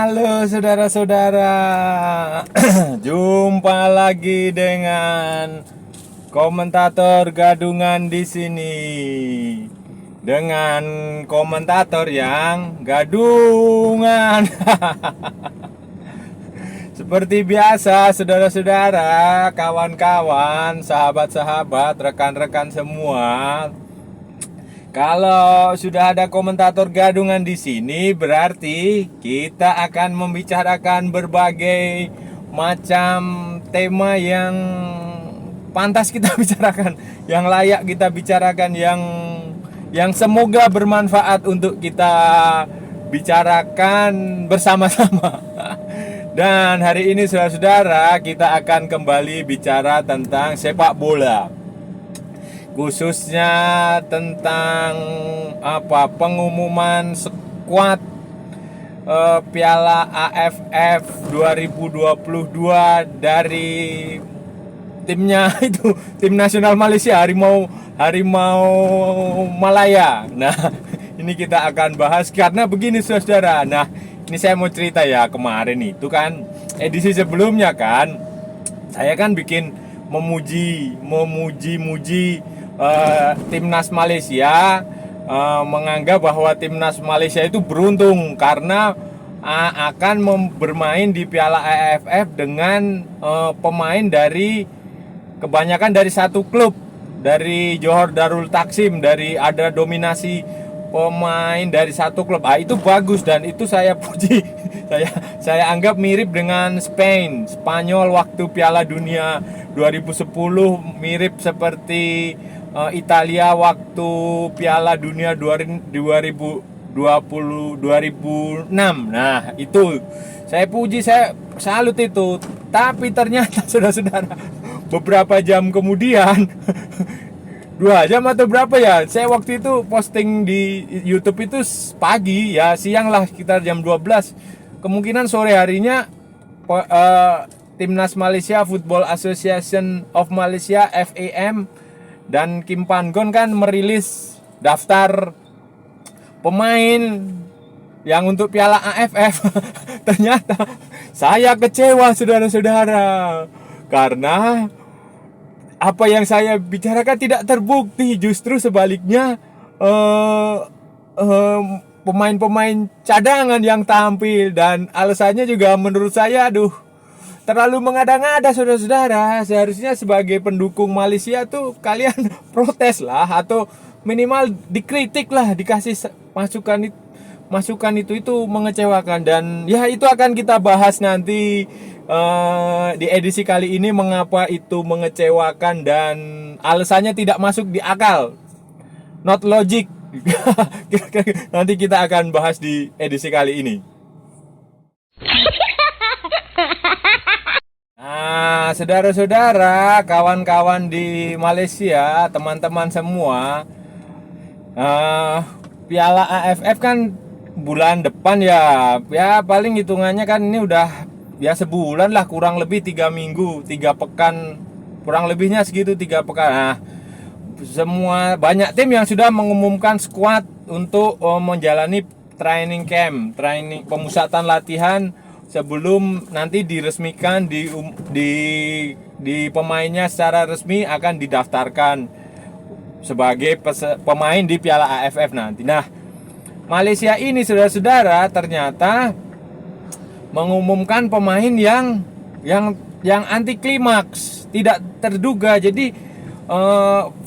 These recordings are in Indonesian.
Halo saudara-saudara, jumpa lagi dengan komentator gadungan di sini. Dengan komentator yang gadungan. Seperti biasa, saudara-saudara, kawan-kawan, sahabat-sahabat, rekan-rekan semua. Kalau sudah ada komentator gadungan di sini, berarti kita akan membicarakan berbagai macam tema yang pantas kita bicarakan, yang layak kita bicarakan, yang semoga bermanfaat untuk kita bicarakan bersama-sama. Dan hari ini saudara-saudara, kita akan kembali bicara tentang sepak bola, khususnya tentang pengumuman skuad Piala AFF 2022 dari timnya itu, tim nasional Malaysia, Harimau Malaya. Nah, ini kita akan bahas karena begini saudara. Nah, ini saya mau cerita ya, kemarin itu kan edisi sebelumnya kan saya kan bikin memuji timnas Malaysia, menganggap bahwa timnas Malaysia itu beruntung karena akan bermain di Piala AFF dengan pemain dari kebanyakan dari satu klub, dari Johor Darul Taksim, dari ada dominasi pemain dari satu klub. Itu bagus dan itu saya puji. Saya anggap mirip dengan Spanyol waktu Piala Dunia 2010, mirip seperti Italia waktu Piala Dunia 2006. Nah, itu saya puji, saya salut itu. Tapi ternyata saudara-saudara, beberapa jam kemudian 2 jam atau berapa ya, saya waktu itu posting di YouTube itu pagi ya, siang lah, sekitar jam 12. Kemungkinan sore harinya Timnas Malaysia, Football Association of Malaysia (FAM) dan Kim Pan Gon kan merilis daftar pemain yang untuk Piala AFF. Ternyata saya kecewa saudara-saudara, karena apa yang saya bicarakan tidak terbukti. Justru sebaliknya, pemain-pemain cadangan yang tampil, dan alasannya juga menurut saya terlalu mengada-ngada saudara-saudara. Seharusnya sebagai pendukung Malaysia tuh kalian protes lah, atau minimal dikritik lah, dikasih masukan itu mengecewakan. Dan ya, itu akan kita bahas nanti di edisi kali ini, mengapa itu mengecewakan dan alasannya tidak masuk di akal, not logic. Nanti kita akan bahas di edisi kali ini. Nah, saudara-saudara, kawan-kawan di Malaysia, teman-teman semua, Piala AFF kan bulan depan ya. Ya paling hitungannya kan ini udah ya sebulan lah, kurang lebih 3 minggu, 3 pekan, kurang lebihnya segitu, 3 pekan. Nah, semua banyak tim yang sudah mengumumkan skuad untuk menjalani training camp, pemusatan latihan sebelum nanti diresmikan di pemainnya secara resmi akan didaftarkan sebagai pemain di Piala AFF nanti. Nah, Malaysia ini saudara-saudara ternyata mengumumkan pemain yang anti klimaks, tidak terduga. Jadi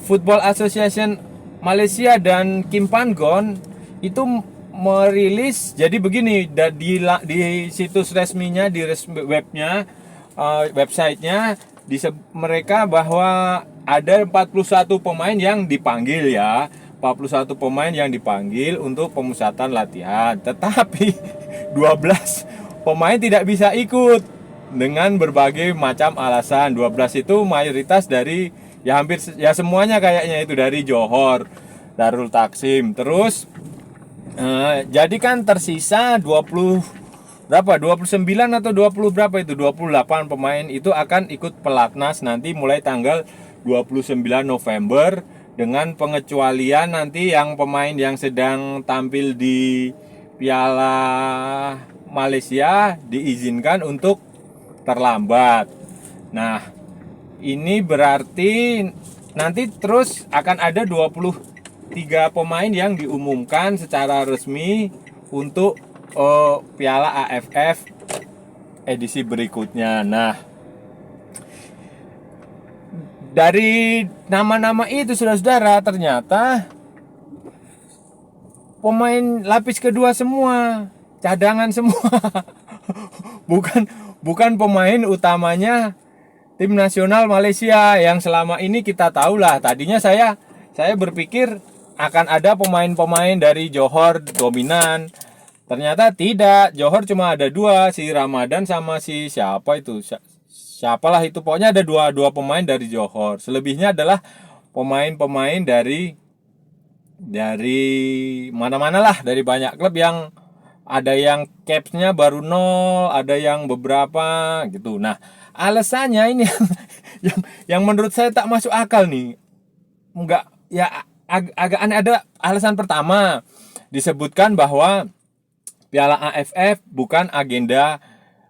Football Association Malaysia dan Kim Pan Gon itu merilis, jadi begini, di situs resminya, di webnya, websitenya, mereka bahwa ada 41 pemain yang dipanggil ya, 41 pemain yang dipanggil untuk pemusatan latihan. Tetapi 12 pemain tidak bisa ikut dengan berbagai macam alasan. 12 itu mayoritas dari, ya hampir ya semuanya kayaknya itu dari Johor Darul Taksim. Terus jadi kan tersisa 29 atau 20 berapa itu, 28 pemain itu akan ikut pelatnas nanti mulai tanggal 29 November, dengan pengecualian nanti yang pemain yang sedang tampil di Piala Malaysia diizinkan untuk terlambat. Nah, ini berarti nanti terus akan ada 23 pemain yang diumumkan secara resmi untuk Piala AFF edisi berikutnya. Nah, dari nama-nama itu saudara-saudara, ternyata pemain lapis kedua semua, cadangan semua. bukan pemain utamanya tim nasional Malaysia yang selama ini kita tahu lah. Tadinya saya berpikir akan ada pemain-pemain dari Johor dominan. Ternyata tidak. Johor cuma ada dua, si Ramadan sama si siapa itu, siapalah itu, pokoknya ada dua pemain dari Johor. Selebihnya adalah pemain-pemain dari mana-mana lah, dari banyak klub, yang ada yang capsnya baru 0, ada yang beberapa gitu. Nah, alasannya ini yang menurut saya tak masuk akal nih. Enggak, ya agak aneh. Ada alasan pertama, disebutkan bahwa Piala AFF bukan agenda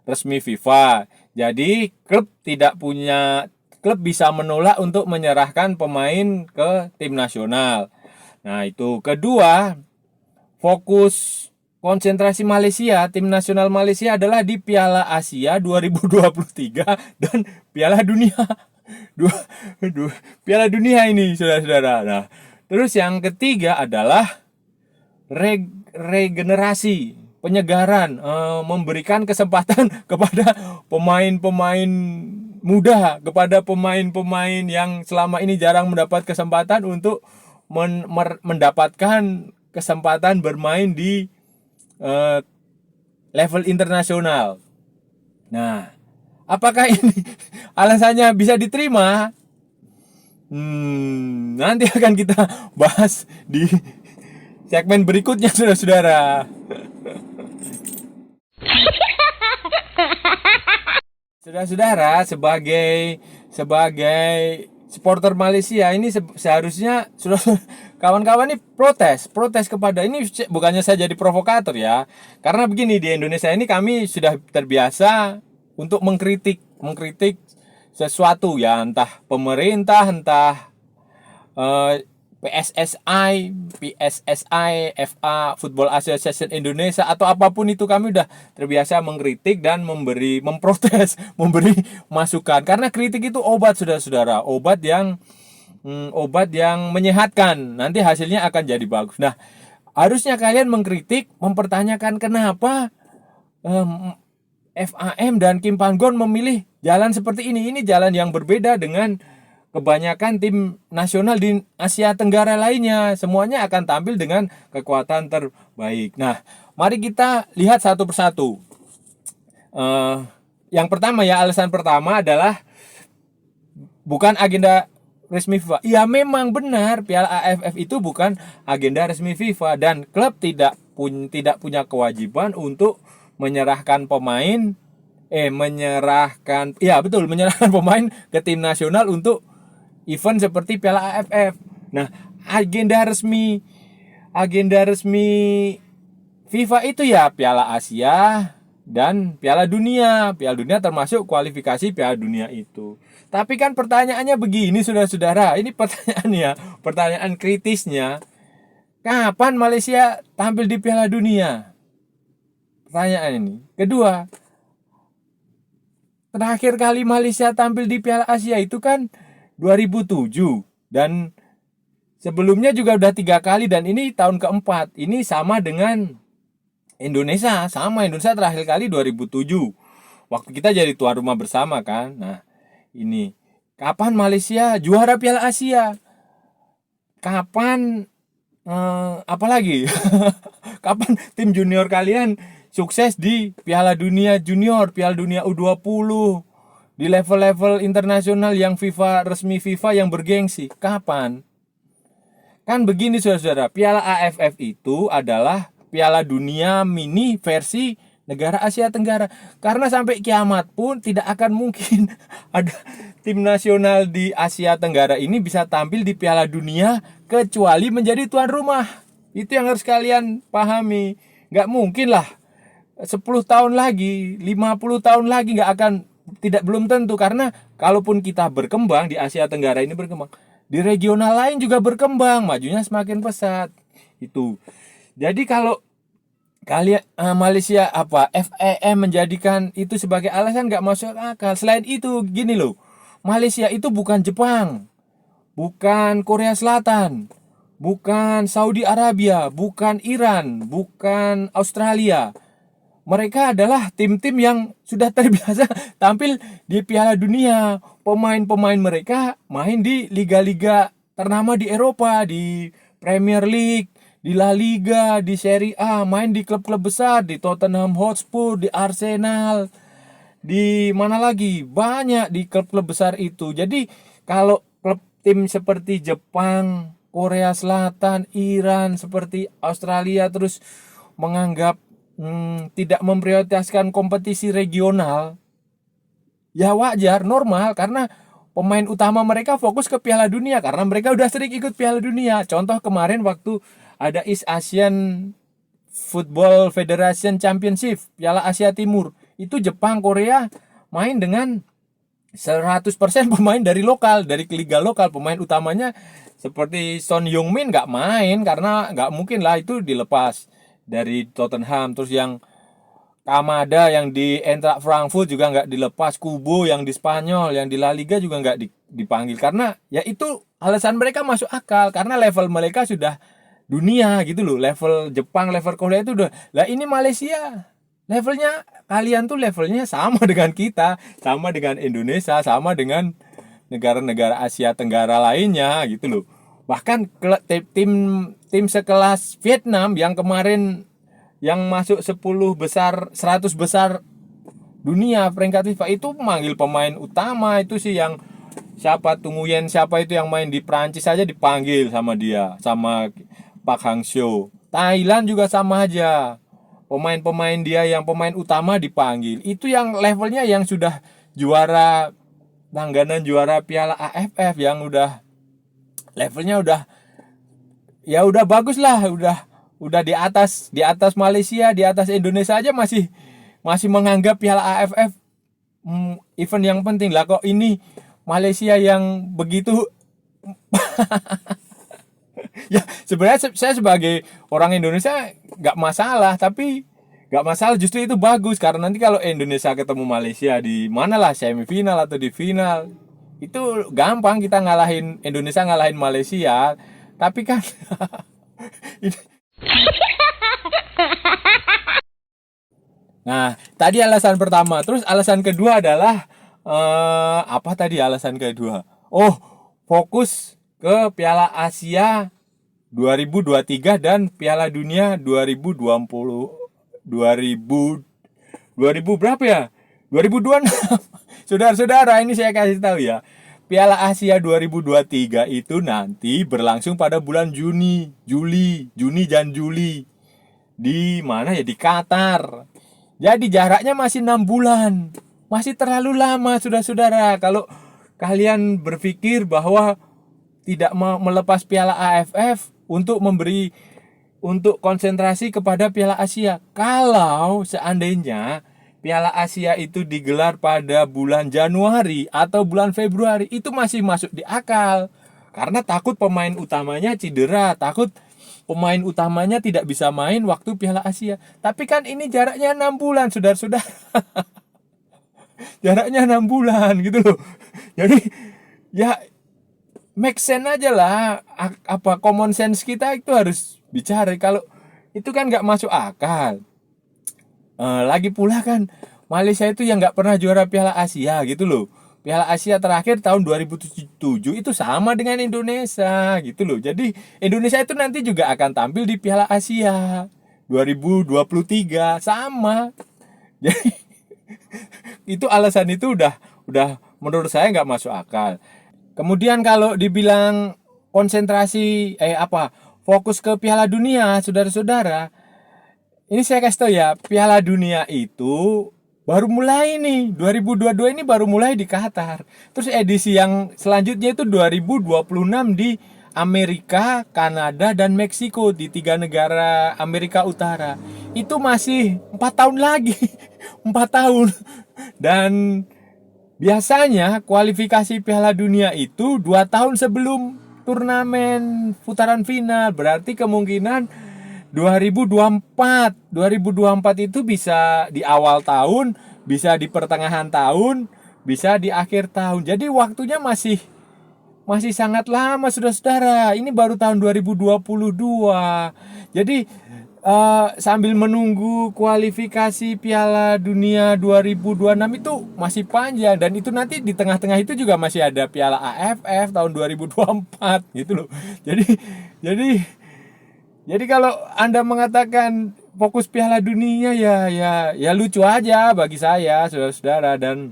resmi FIFA. Jadi klub bisa menolak untuk menyerahkan pemain ke tim nasional. Nah, itu. Kedua, fokus konsentrasi Malaysia, tim nasional Malaysia adalah di Piala Asia 2023 dan Piala Dunia. Piala Dunia ini, saudara-saudara. Nah, terus yang ketiga adalah regenerasi, penyegaran, memberikan kesempatan kepada pemain-pemain muda, kepada pemain-pemain yang selama ini jarang mendapat kesempatan untuk mendapatkan kesempatan bermain di level internasional. Nah, apakah ini alasannya bisa diterima? Nanti akan kita bahas di segmen berikutnya, saudara-saudara. Saudara-saudara, sebagai supporter Malaysia ini seharusnya sudah kawan-kawan ini protes kepada ini. Bukannya saya jadi provokator ya, karena begini, di Indonesia ini kami sudah terbiasa untuk mengkritik sesuatu ya, entah pemerintah, entah PSSI, FA, Football Association Indonesia, atau apapun itu, kami udah terbiasa mengkritik dan memprotes, memberi masukan. Karena kritik itu obat, saudara-saudara, obat yang menyehatkan. Nanti hasilnya akan jadi bagus. Nah, harusnya kalian mengkritik, mempertanyakan kenapa FAM dan Kim Panggon memilih jalan seperti ini. Ini jalan yang berbeda dengan kebanyakan tim nasional di Asia Tenggara lainnya. Semuanya akan tampil dengan kekuatan terbaik. Nah, mari kita lihat satu persatu. Yang pertama ya, alasan pertama adalah bukan agenda resmi FIFA. Ya, memang benar, Piala AFF itu bukan agenda resmi FIFA dan klub tidak punya kewajiban untuk menyerahkan pemain pemain ke tim nasional untuk event seperti Piala AFF. Nah, agenda resmi FIFA itu ya Piala Asia dan Piala Dunia. Piala Dunia termasuk kualifikasi Piala Dunia itu. Tapi kan pertanyaannya begini, saudara-saudara. Ini pertanyaan kritisnya. Kapan Malaysia tampil di Piala Dunia? Pertanyaan ini. Kedua, terakhir kali Malaysia tampil di Piala Asia itu kan 2007, dan sebelumnya juga udah 3 kali, dan ini tahun keempat. Ini sama dengan Indonesia. Indonesia terakhir kali 2007. Waktu kita jadi tuan rumah bersama kan. Nah, ini kapan Malaysia juara Piala Asia? Kapan apalagi? Kapan tim junior kalian sukses di Piala Dunia Junior, Piala Dunia U20, di level-level internasional yang resmi FIFA yang bergengsi? Kapan? Kan begini, saudara-saudara, Piala AFF itu adalah Piala Dunia mini versi negara Asia Tenggara. Karena sampai kiamat pun tidak akan mungkin ada tim nasional di Asia Tenggara ini bisa tampil di Piala Dunia kecuali menjadi tuan rumah. Itu yang harus kalian pahami. Nggak mungkin lah 10 tahun lagi, 50 tahun lagi nggak akan, tidak, belum tentu, karena kalaupun kita berkembang di Asia Tenggara ini berkembang, di regional lain juga berkembang, majunya semakin pesat. Itu. Jadi kalau kalian Malaysia FEM menjadikan itu sebagai alasan nggak masuk akal. Selain itu gini loh, Malaysia itu bukan Jepang, bukan Korea Selatan, bukan Saudi Arabia, bukan Iran, bukan Australia. Mereka adalah tim-tim yang sudah terbiasa tampil di Piala Dunia. Pemain-pemain mereka main di liga-liga ternama di Eropa, di Premier League, di La Liga, di Serie A, main di klub-klub besar, di Tottenham Hotspur, di Arsenal, di mana lagi, banyak di klub-klub besar itu. Jadi kalau klub tim seperti Jepang, Korea Selatan, Iran, seperti Australia terus menganggap tidak memprioritaskan kompetisi regional, ya wajar, normal, karena pemain utama mereka fokus ke Piala Dunia karena mereka udah sering ikut Piala Dunia. Contoh kemarin waktu ada East Asian Football Federation Championship, Piala Asia Timur, itu Jepang, Korea main dengan 100% pemain dari lokal, dari liga lokal. Pemain utamanya seperti Son Heung-min nggak main karena nggak mungkin lah itu dilepas dari Tottenham. Terus yang Kamada yang di Eintracht Frankfurt juga nggak dilepas, Kubo yang di Spanyol, yang di La Liga juga nggak dipanggil, karena ya itu alasan mereka masuk akal karena level mereka sudah dunia gitu loh. Level Jepang, level Korea itu udah. Lah ini Malaysia, levelnya kalian tuh levelnya sama dengan kita, sama dengan Indonesia, sama dengan negara-negara Asia Tenggara lainnya gitu loh. Bahkan tim sekelas Vietnam yang kemarin yang masuk 10 besar, 100 besar dunia peringkat FIFA itu memanggil pemain utama. Itu sih yang siapa, Tunguyen siapa itu yang main di Prancis saja dipanggil sama dia, sama Park Hang-seo. Thailand juga sama aja, pemain-pemain dia yang pemain utama dipanggil. Itu yang levelnya yang sudah juara, langganan juara Piala AFF, yang udah levelnya udah, ya udah bagus lah, udah di atas Malaysia, di atas Indonesia aja masih menganggap Piala AFF event yang penting lah. Kok ini Malaysia yang begitu. Ya sebenarnya saya sebagai orang Indonesia nggak masalah, tapi nggak masalah, justru itu bagus karena nanti kalau Indonesia ketemu Malaysia di mana lah, semifinal atau di final, itu gampang kita ngalahin Indonesia, ngalahin Malaysia. Tapi kan nah, tadi alasan pertama. Terus alasan kedua adalah apa tadi alasan kedua? Oh, fokus ke Piala Asia 2023 dan Piala Dunia 2020 2000 berapa ya? 2026. Saudara-saudara, ini saya kasih tahu ya. Piala Asia 2023 itu nanti berlangsung pada bulan Juni dan Juli. Di mana ya? Di Qatar. Jadi jaraknya masih 6 bulan. Masih terlalu lama, saudara-saudara. Kalau kalian berpikir bahwa tidak mau melepas Piala AFF untuk konsentrasi kepada Piala Asia. Kalau seandainya Piala Asia itu digelar pada bulan Januari atau bulan Februari, itu masih masuk di akal. Karena takut pemain utamanya cedera, takut pemain utamanya tidak bisa main waktu Piala Asia. Tapi kan ini jaraknya 6 bulan, saudara-saudara. Jaraknya 6 bulan gitu loh. Jadi ya make sense aja lah. Apa common sense kita itu harus bicara. Kalau itu kan nggak masuk akal. Lagi pula kan Malaysia itu yang nggak pernah juara Piala Asia gitu loh. Piala Asia terakhir tahun 2007 itu sama dengan Indonesia gitu loh. Jadi Indonesia itu nanti juga akan tampil di Piala Asia 2023 sama. Jadi itu alasan itu udah menurut saya nggak masuk akal. Kemudian kalau dibilang konsentrasi fokus ke Piala Dunia, saudara-saudara, ini saya kasih tahu ya, Piala Dunia itu baru mulai nih, 2022 ini baru mulai di Qatar. Terus edisi yang selanjutnya itu 2026 di Amerika, Kanada, dan Meksiko, di 3 negara Amerika Utara. itu masih 4 tahun lagi. 4 tahun. Dan biasanya kualifikasi Piala Dunia itu 2 tahun sebelum turnamen putaran final. Berarti kemungkinan 2024 itu bisa di awal tahun, bisa di pertengahan tahun, bisa di akhir tahun. Jadi waktunya masih sangat lama, saudara-saudara. Ini baru tahun 2022. Jadi sambil menunggu kualifikasi Piala Dunia 2026 itu masih panjang, dan itu nanti di tengah-tengah itu juga masih ada Piala AFF tahun 2024 gitu loh. Jadi kalau Anda mengatakan fokus Piala Dunia, ya lucu aja bagi saya, saudara-saudara. Dan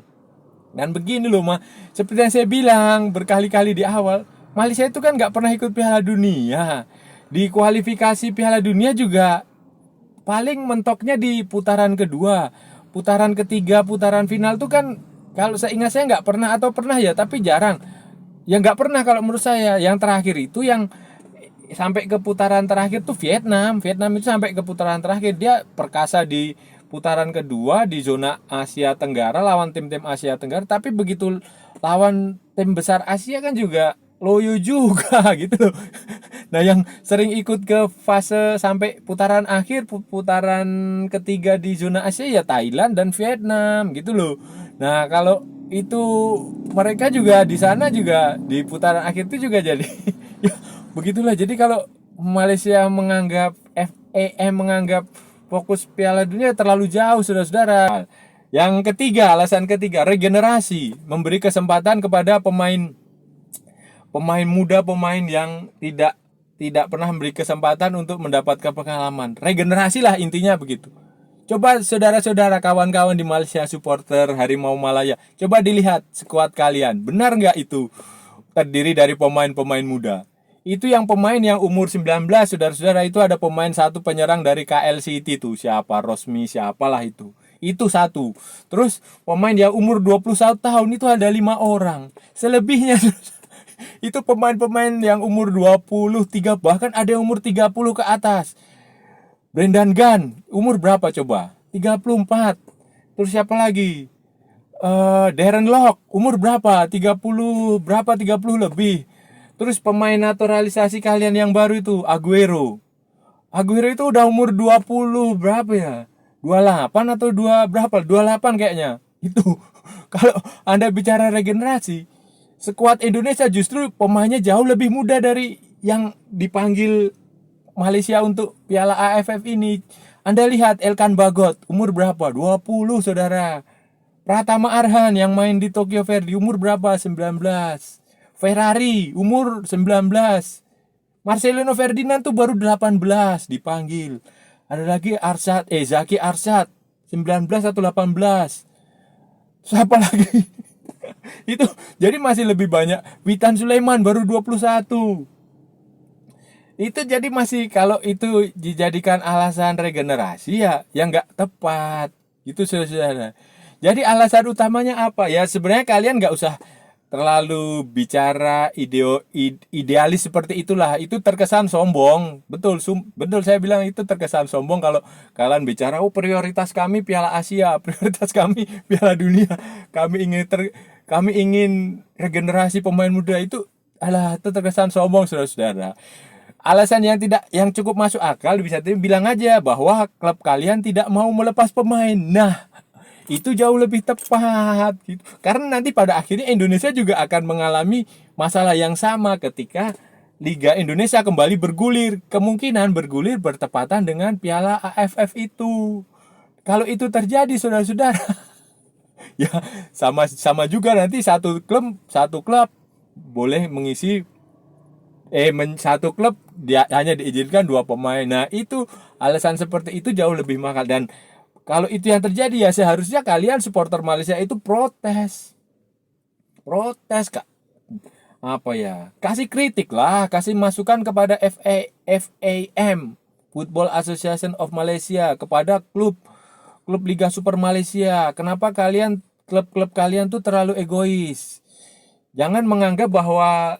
begini loh, seperti yang saya bilang berkali-kali di awal, Malaysia itu kan nggak pernah ikut Piala Dunia. Di kualifikasi Piala Dunia juga paling mentoknya di putaran kedua, putaran ketiga, putaran final tuh kan kalau saya ingat saya nggak pernah, atau pernah ya tapi jarang. Ya nggak pernah kalau menurut saya. Yang terakhir itu yang sampai ke putaran terakhir tuh Vietnam itu sampai ke putaran terakhir. Dia perkasa di putaran kedua di zona Asia Tenggara lawan tim-tim Asia Tenggara, tapi begitu lawan tim besar Asia kan juga loyo juga gitu loh. Nah, yang sering ikut ke fase sampai putaran akhir, putaran ketiga di zona Asia ya Thailand dan Vietnam gitu loh. Nah, kalau itu mereka juga di sana juga di putaran akhir itu juga jadi ya begitulah. Jadi kalau Malaysia menganggap FAM menganggap fokus Piala Dunia terlalu jauh, saudara-saudara. Yang ketiga, alasan ketiga, regenerasi, memberi kesempatan kepada pemain muda, pemain yang tidak pernah memberi kesempatan untuk mendapatkan pengalaman. Regenerasi lah intinya begitu. Coba saudara-saudara, kawan-kawan di Malaysia, supporter Harimau Malaya, coba dilihat skuad kalian. Benar nggak itu terdiri dari pemain-pemain muda? Itu yang pemain yang umur 19, saudara-saudara. Itu ada pemain satu penyerang dari KL City tuh, siapa, Rosmi siapalah itu satu. Terus pemain yang umur 21 tahun itu ada 5 orang. Selebihnya itu pemain-pemain yang umur 23, bahkan ada yang umur 30 ke atas. Brendan Gunn umur berapa coba? 34. Terus siapa lagi? Darren Lock umur berapa? 30 berapa? 30 lebih. Terus pemain naturalisasi kalian yang baru itu Aguero itu udah umur 20 berapa ya? 28 atau 2 berapa? 28 kayaknya. Itu kalau Anda bicara regenerasi, skuad Indonesia justru pemainnya jauh lebih muda dari yang dipanggil Malaysia untuk Piala AFF ini. Anda lihat Elkan Bagot umur berapa? 20, saudara. Pratama Arhan yang main di Tokyo Verde umur berapa? 19. Ferrari umur 19. Marcelino Ferdinand tuh baru 18 dipanggil. Ada lagi Zaki Arsyad 19 atau 18. Siapa lagi? Itu jadi masih lebih banyak. Witan Sulaiman baru 21. Itu jadi masih, kalau itu dijadikan alasan regenerasi ya nggak tepat. Itu saudara. Jadi alasan utamanya apa? Ya sebenarnya kalian nggak usah terlalu bicara idealis seperti itulah. Itu terkesan sombong. Betul saya bilang itu terkesan sombong kalau kalian bicara prioritas kami Piala Asia, prioritas kami Piala Dunia. Kami ingin regenerasi pemain muda. Itu terkesan sombong, saudara-saudara. Alasan yang cukup masuk akal bisa bilang aja bahwa klub kalian tidak mau melepas pemain. Nah, itu jauh lebih tepat gitu. Karena nanti pada akhirnya Indonesia juga akan mengalami masalah yang sama ketika Liga Indonesia kembali bergulir. Kemungkinan bergulir bertepatan dengan Piala AFF itu. Kalau itu terjadi, saudara-saudara, ya sama juga nanti satu klub boleh mengisi satu klub dia hanya diizinkan 2 pemain. Nah, itu alasan seperti itu jauh lebih mahal. Dan kalau itu yang terjadi, ya seharusnya kalian supporter Malaysia itu protes Kak. Apa ya? Kasih kritik lah, kasih masukan kepada FAM, Football Association of Malaysia, kepada klub Liga Super Malaysia. Kenapa klub-klub kalian tuh terlalu egois? Jangan menganggap bahwa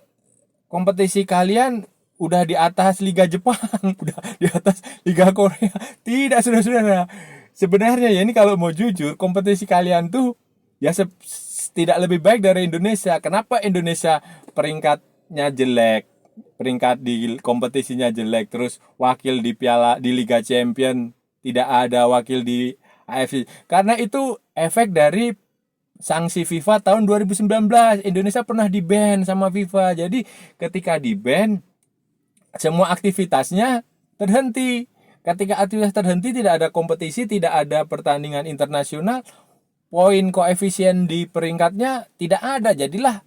kompetisi kalian udah di atas Liga Jepang, udah di atas Liga Korea. Tidak, saudara-saudara. Sebenarnya ya ini kalau mau jujur, kompetisi kalian tuh ya tidak lebih baik dari Indonesia. Kenapa Indonesia peringkatnya jelek? Peringkat di kompetisinya jelek, terus wakil di Liga Champion tidak ada, wakil di AFC. Karena itu efek dari sanksi FIFA tahun 2019. Indonesia pernah di-ban sama FIFA. Jadi ketika di-ban, semua aktivitasnya terhenti. Ketika aktivitas terhenti, tidak ada kompetisi, tidak ada pertandingan internasional, poin koefisien di peringkatnya tidak ada, jadilah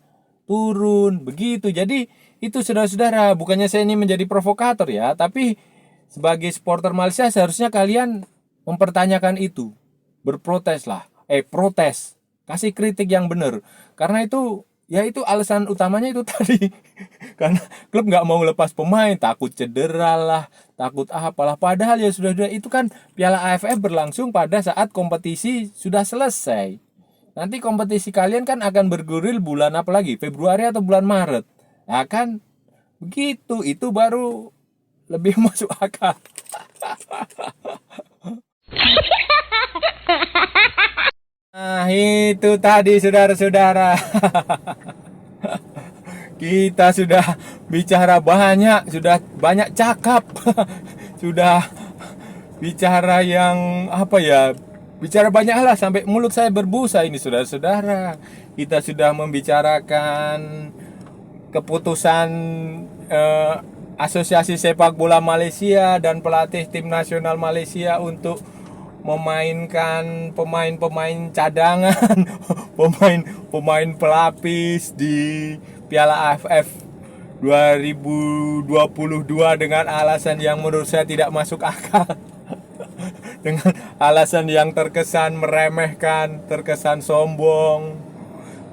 turun begitu. Jadi itu saudara-saudara, bukannya saya ini menjadi provokator ya, tapi sebagai supporter Malaysia seharusnya kalian mempertanyakan itu, berprotes lah, protes, kasih kritik yang benar, karena itu ya itu alasan utamanya itu tadi. Karena klub nggak mau lepas pemain, takut cedera lah, takut apalah. Padahal ya sudah itu kan Piala AFF berlangsung pada saat kompetisi sudah selesai. Nanti kompetisi kalian kan akan bergulir bulan apa lagi? Februari atau bulan Maret. Ya kan? Begitu, itu baru lebih masuk akal. Nah, itu tadi saudara-saudara. Kita sudah bicara banyak, sudah banyak cakap. Sudah bicara yang apa ya? Bicara banyak lah sampai mulut saya berbusa ini saudara-saudara. Kita sudah membicarakan keputusan Asosiasi Sepak Bola Malaysia dan pelatih tim nasional Malaysia untuk memainkan pemain-pemain cadangan, pemain pelapis di Piala AFF 2022 dengan alasan yang menurut saya tidak masuk akal. Dengan alasan yang terkesan meremehkan, terkesan sombong,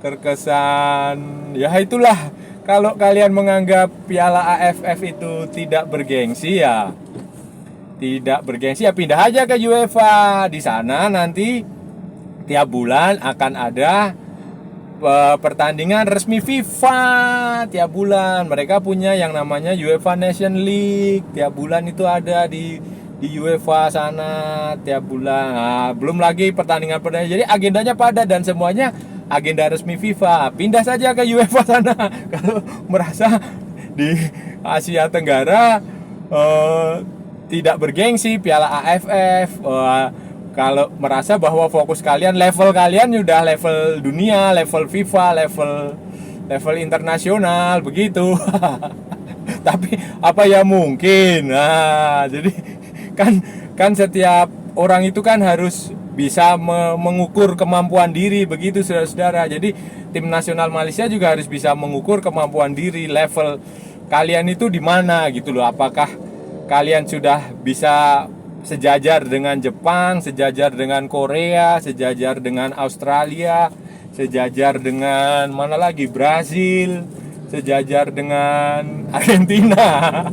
terkesan ya itulah. Kalau kalian menganggap Piala AFF itu tidak bergengsi ya tidak bergengsi ya pindah aja ke UEFA. Di sana nanti tiap bulan akan ada pertandingan resmi FIFA tiap bulan. Mereka punya yang namanya UEFA Nation League. Tiap bulan itu ada di UEFA sana tiap bulan. Nah, belum lagi pertandingan-pertandingan. Jadi agendanya padat dan semuanya agenda resmi FIFA. Pindah saja ke UEFA sana. Kalau merasa di Asia Tenggara tidak bergengsi Piala AFF, kalau merasa bahwa fokus kalian, level kalian sudah level dunia, level FIFA, level internasional begitu. Tapi apa ya mungkin. Nah, jadi kan setiap orang itu kan harus bisa mengukur kemampuan diri begitu saudara-saudara. Jadi tim nasional Malaysia juga harus bisa mengukur kemampuan diri, level kalian itu di mana gitu loh. Apakah kalian sudah bisa sejajar dengan Jepang, sejajar dengan Korea, sejajar dengan Australia, sejajar dengan mana lagi, Brazil, sejajar dengan Argentina.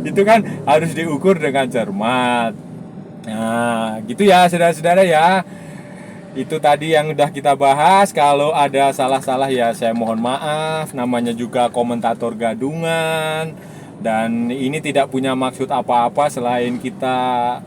Itu kan harus diukur dengan cermat. Nah, gitu ya saudara-saudara ya. Itu tadi yang udah kita bahas. Kalau ada salah-salah ya saya mohon maaf. Namanya juga komentator gadungan. Dan ini tidak punya maksud apa-apa selain kita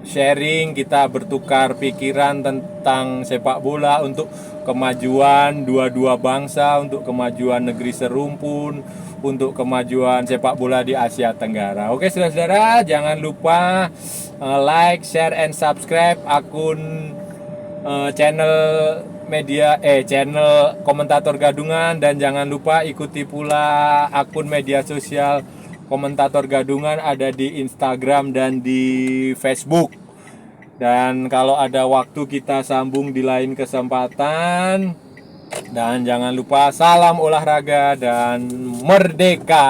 sharing, kita bertukar pikiran tentang sepak bola untuk kemajuan dua-dua bangsa, untuk kemajuan negeri serumpun, untuk kemajuan sepak bola di Asia Tenggara. Oke saudara-saudara, jangan lupa like, share, and subscribe akun channel komentator gadungan, dan jangan lupa ikuti pula akun media sosial komentator gadungan ada di Instagram dan di Facebook. Dan kalau ada waktu kita sambung di lain kesempatan. Dan jangan lupa salam olahraga dan merdeka.